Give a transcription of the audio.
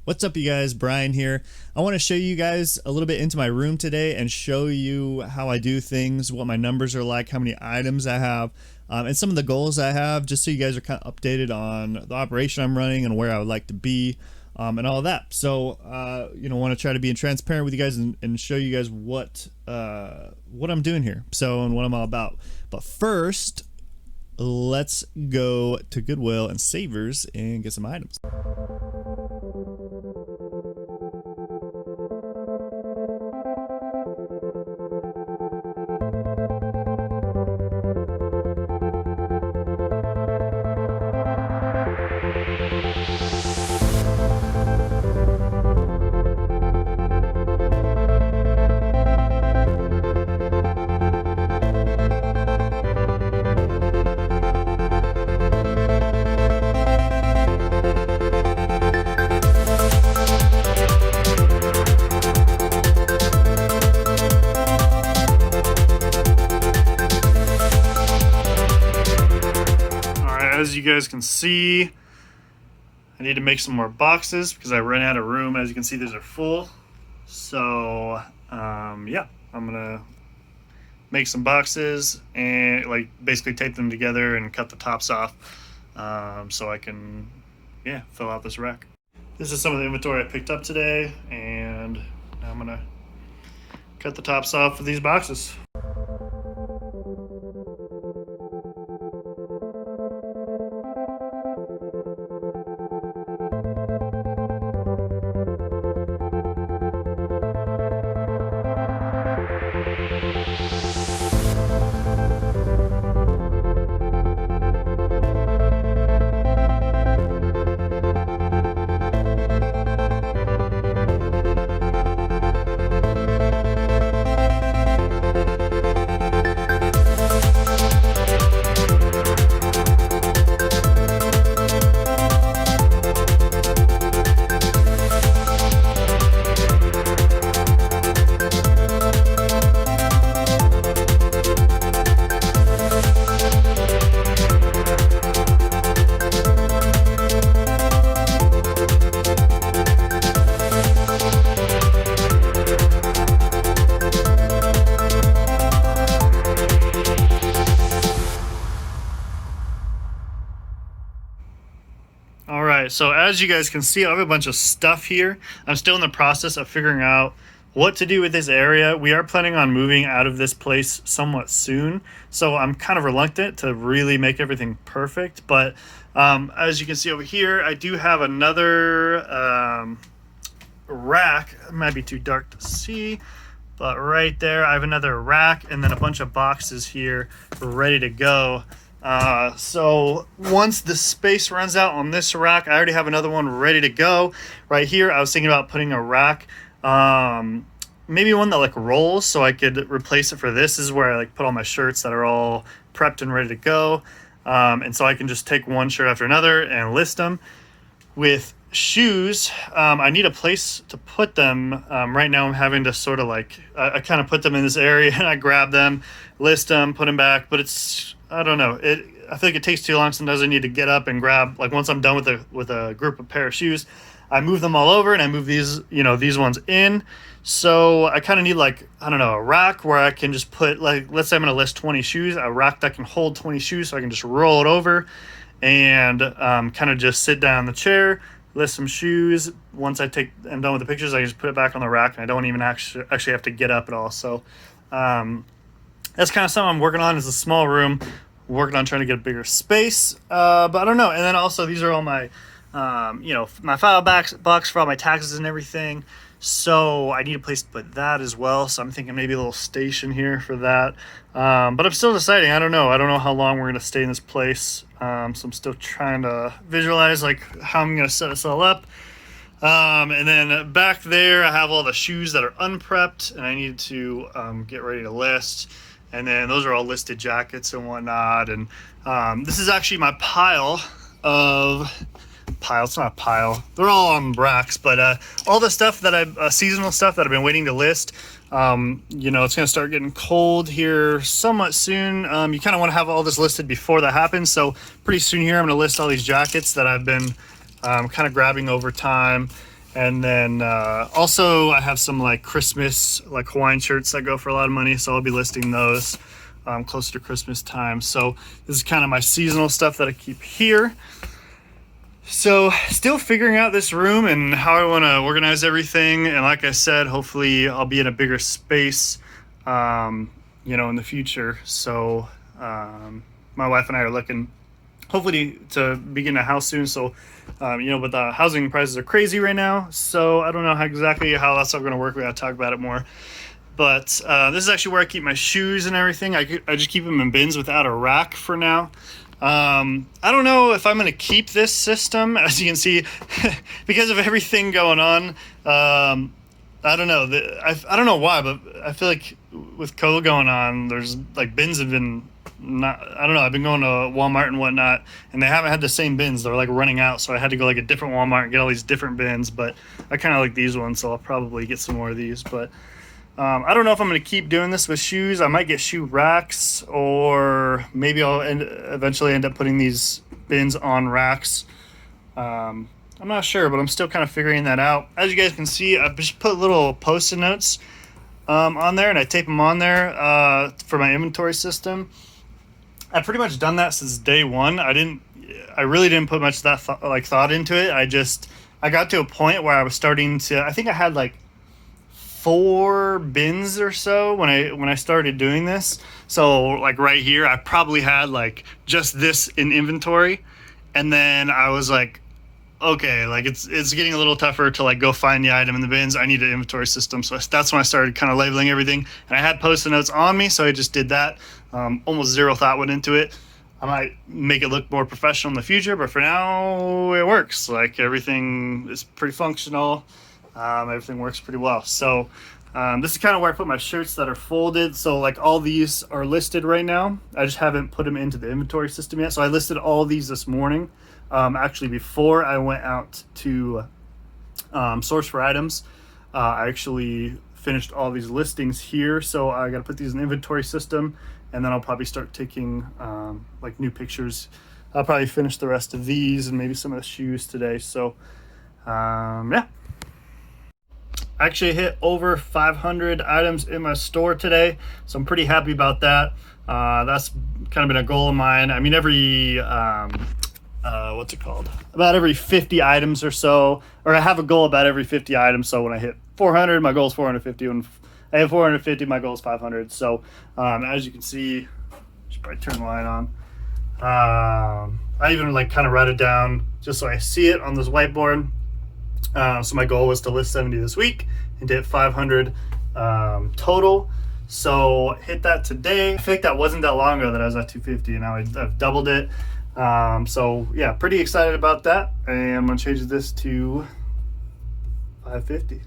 What's up, you guys? Brian here. I want to show you guys a little bit into my room today and show you how I do things, what my numbers are like, how many items I have, and some of the goals I have, just so you guys are kind of updated on the operation I'm running and where I would like to be, and all of that. So, want to try to be transparent with you guys and show you guys what I'm doing here, and what I'm all about. But first, let's go to Goodwill and Savers and get some items. As you guys can see, I need to make some more boxes because I ran out of room. As you can see, these are full. So yeah, I'm gonna make some boxes and basically tape them together and cut the tops off, so I can fill out this rack. This is some of the inventory I picked up today, and now I'm gonna cut the tops off of these boxes. Alright, so as you guys can see, I have a bunch of stuff here. I'm still in the process of figuring out what to do with this area. We are planning on moving out of this place somewhat soon, so I'm kind of reluctant to really make everything perfect. But as you can see over here, I do have another rack. It might be too dark to see, but right there I have another rack and then a bunch of boxes here ready to go. So once the space runs out on this rack, I already have another one ready to go. Right here, I was thinking about putting a rack, maybe one that rolls, so I could replace it for this. This is where I put all my shirts that are all prepped and ready to go. And so I can just take one shirt after another and list them. With shoes, I need a place to put them. Right now I'm having to sort of I kind of put them in this area and I grab them, list them, put them back, but I don't know. I feel like it takes too long. Sometimes I need to get up and grab, once I'm done with a group of pair of shoes, I move them all over and I move these ones in. So I kind of need I don't know, a rack where I can just put let's say I'm going to list 20 shoes, a rack that can hold 20 shoes, so I can just roll it over and kind of just sit down in the chair, list some shoes. Once I'm done with the pictures, I just put it back on the rack and I don't even actually have to get up at all. So that's kind of something I'm working on, is a small room, working on trying to get a bigger space, but I don't know. And then also, these are all my my file box for all my taxes and everything, so I need a place to put that as well. So I'm thinking maybe a little station here for that, but I'm still deciding. I don't know how long we're going to stay in this place, so I'm still trying to visualize how I'm going to set this all up. And then back there I have all the shoes that are unprepped and I need to get ready to list. And then those are all listed jackets and whatnot. And this is actually my pile of pile. It's not a pile. They're all on racks, but all the stuff that I've seasonal stuff that I've been waiting to list. You know, it's going to start getting cold here somewhat soon. You kind of want to have all this listed before that happens. So pretty soon here, I'm going to list all these jackets that I've been kind of grabbing over time. And then also I have some like Christmas, like Hawaiian shirts that go for a lot of money. So I'll be listing those closer to Christmas time. So this is kind of my seasonal stuff that I keep here. So still figuring out this room and how I want to organize everything. And like I said, hopefully I'll be in a bigger space, you know, in the future. So my wife and I are looking hopefully to begin a house soon. So, you know, but the housing prices are crazy right now. So I don't know exactly how that's all going to work. We got to talk about it more. But this is actually where I keep my shoes and everything. I just keep them in bins without a rack for now. I don't know if I'm going to keep this system, as you can see, because of everything going on. I don't know. I don't know why, but I feel like with COVID going on, there's like bins have been not, I don't know. I've been going to Walmart and whatnot, and they haven't had the same bins. They're like running out. So I had to go like a different Walmart and get all these different bins, but I kind of like these ones. So I'll probably get some more of these, but I don't know if I'm going to keep doing this with shoes. I might get shoe racks, or maybe I'll eventually end up putting these bins on racks. I'm not sure, but I'm still kind of figuring that out. As you guys can see, I've just put little Post-it notes on there, and I tape them on there for my inventory system. I've pretty much done that since day one. I really didn't put much of that thought into it. I got to a point where I was starting to, I think I had like 4 bins or so when I started doing this. So like right here, I probably had like just this in inventory, and then I was like, okay, like it's getting a little tougher to like go find the item in the bins. I need an inventory system. So that's when I started kind of labeling everything, and I had Post-it notes on me, so I just did that. Almost zero thought went into it. I might make it look more professional in the future, but for now it works. Like everything is pretty functional. Everything works pretty well. So this is kind of where I put my shirts that are folded. So like all these are listed right now. I just haven't put them into the inventory system yet. So I listed all these this morning. Actually, before I went out to source for items, I actually finished all these listings here. So I got to put these in the inventory system, and then I'll probably start taking like new pictures. I'll probably finish the rest of these and maybe some of the shoes today. So yeah. I actually hit over 500 items in my store today, so I'm pretty happy about that. That's kind of been a goal of mine. I mean, every what's it called? About every 50 items or so, or I have a goal about every 50 items. So when I hit 400, my goal is 450. When I hit 450, my goal is 500. So as you can see, I should probably turn the light on. I even like kind of write it down just so I see it on this whiteboard. So my goal was to list 70 this week and to hit 500 total. So hit that today. I feel like that wasn't that long ago that I was at 250, and now I've doubled it. So yeah, pretty excited about that. And I'm gonna change this to 550.